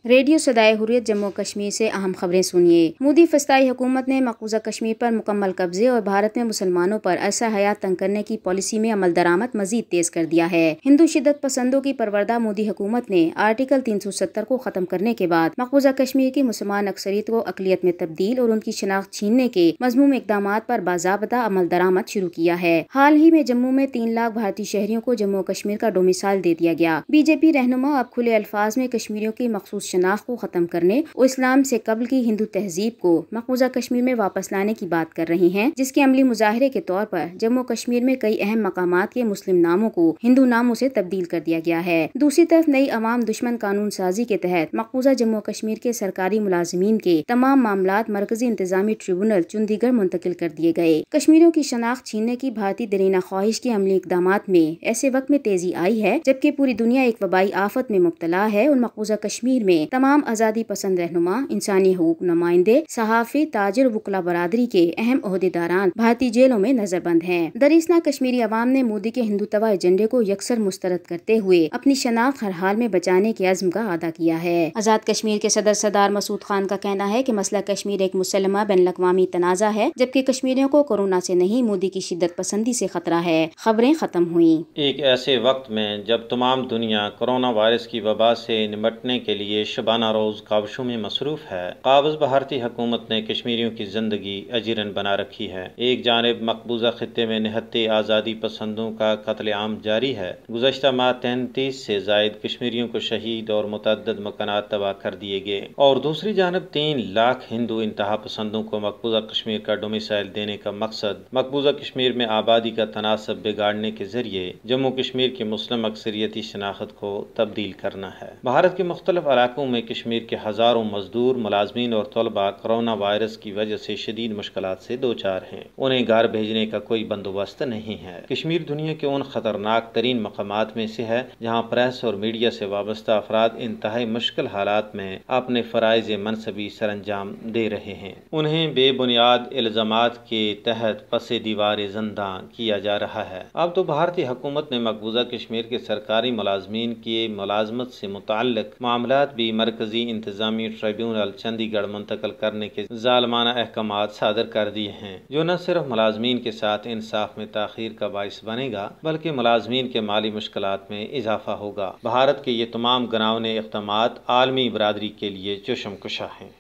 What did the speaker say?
Radio صدائے حریت جموں کشمیر سے اہم خبریں سنیے۔ مودی فسطائی حکومت نے مقبوضہ کشمیر پر مکمل قبضے اور بھارت میں مسلمانوں پر عرصہ حیات تنگ کرنے کی پالیسی میں عمل درآمد مزید تیز کر دیا ہے۔ ہندو شدت پسندوں کی پروردہ مودی حکومت نے آرٹیکل 370 کو ختم کرنے کے بعد مقبوضہ کشمیر کی مسلمان اکثریت کو اقلیت میں تبدیل اور ان کی شناخت چھیننے کے مذموم اقدامات پر باضابطہ عمل درآمد شروع کیا ہے۔ حال ہی میں جموں میں 3 لاکھ بھارتی شہریوں کو جموں کشمیر کا ڈومیسائل دے دیا گیا۔ بی جے پی رہنما اب کھلے الفاظ میں کشمیریوں کی مخصوص شناخت کو ختم کرنے اور اسلام سے قبل کی ہندو تہذیب کو مقبوضہ کشمیر میں واپس لانے کی بات کر رہی ہیں، جس کے عملی مظاہرے کے طور پر جموں کشمیر میں کئی اہم مقامات کے مسلم ناموں کو ہندو ناموں سے تبدیل کر دیا گیا ہے۔ دوسری طرف نئی عوام دشمن قانون سازی کے تحت مقبوضہ جموں کشمیر کے سرکاری ملازمین کے تمام معاملات مرکزی انتظامی ٹریبونل چندی گڑھ منتقل کر دیے گئے۔ کشمیریوں کی شناخت چھیننے کی بھارتی دیرینہ خواہش کے عملی اقدامات میں ایسے وقت میں تیزی آئی ہے جبکہ پوری دنیا ایک وبائی آفت میں مبتلا ہے اور مقبوضہ کشمیر میں تمام آزادی پسند رہنما، انسانی حقوق نمائندے، صحافی، تاجر اور وکلا برادری کے اہم عہدیداران بھارتی جیلوں میں نظر بند ہیں۔ دریسنا کشمیری عوام نے مودی کے ہندوتوا ایجنڈے کو یکسر مسترد کرتے ہوئے اپنی شناخت ہر حال میں بچانے کے عزم کا اعادہ کیا ہے۔ آزاد کشمیر کے صدر سردار مسعود خان کا کہنا ہے کہ مسئلہ کشمیر ایک مسلمہ بین الاقوامی تنازع ہے، جبکہ کشمیریوں کو کورونا سے نہیں مودی کی شدت پسندی سے خطرہ ہے۔ خبریں ختم ہوئیں۔ ایک ایسے وقت میں جب تمام دنیا کورونا وائرس کی وبا سے نمٹنے کے لیے شبانہ روز کاوشوں میں مصروف ہے، قابض بھارتی حکومت نے کشمیریوں کی زندگی اجیرن بنا رکھی ہے۔ ایک جانب مقبوضہ خطے میں نہتے آزادی پسندوں کا قتل عام جاری ہے۔ گزشتہ ماہ 33 سے زائد کشمیریوں کو شہید اور متعدد مکانات تباہ کر دیے گئے، اور دوسری جانب 3 لاکھ ہندو انتہا پسندوں کو مقبوضہ کشمیر کا ڈومیسائل دینے کا مقصد مقبوضہ کشمیر میں آبادی کا تناسب بگاڑنے کے ذریعے جموں کشمیر کی مسلم اکثریتی شناخت کو تبدیل کرنا ہے۔ بھارت کے مختلف علاقوں میں کشمیر کے ہزاروں مزدور، ملازمین اور طلباء کورونا وائرس کی وجہ سے شدید مشکلات سے دوچار ہیں۔ انہیں گھر بھیجنے کا کوئی بندوبست نہیں ہے۔ کشمیر دنیا کے ان خطرناک ترین مقامات میں سے ہے جہاں پریس اور میڈیا سے وابستہ افراد انتہائی مشکل حالات میں اپنے فرائض منصبی سر انجام دے رہے ہیں۔ انہیں بے بنیاد الزامات کے تحت پس دیوار زنداں کیا جا رہا ہے۔ اب تو بھارتی حکومت نے مقبوضہ کشمیر کے سرکاری ملازمین کی ملازمت سے متعلق معاملات بھی مرکزی انتظامی ٹریبیونل چندی گڑھ منتقل کرنے کے ظالمانہ احکامات صادر کر دیے ہیں، جو نہ صرف ملازمین کے ساتھ انصاف میں تاخیر کا باعث بنے گا بلکہ ملازمین کے مالی مشکلات میں اضافہ ہوگا۔ بھارت کے یہ تمام گناونے اقدامات عالمی برادری کے لیے چشم کشا ہیں۔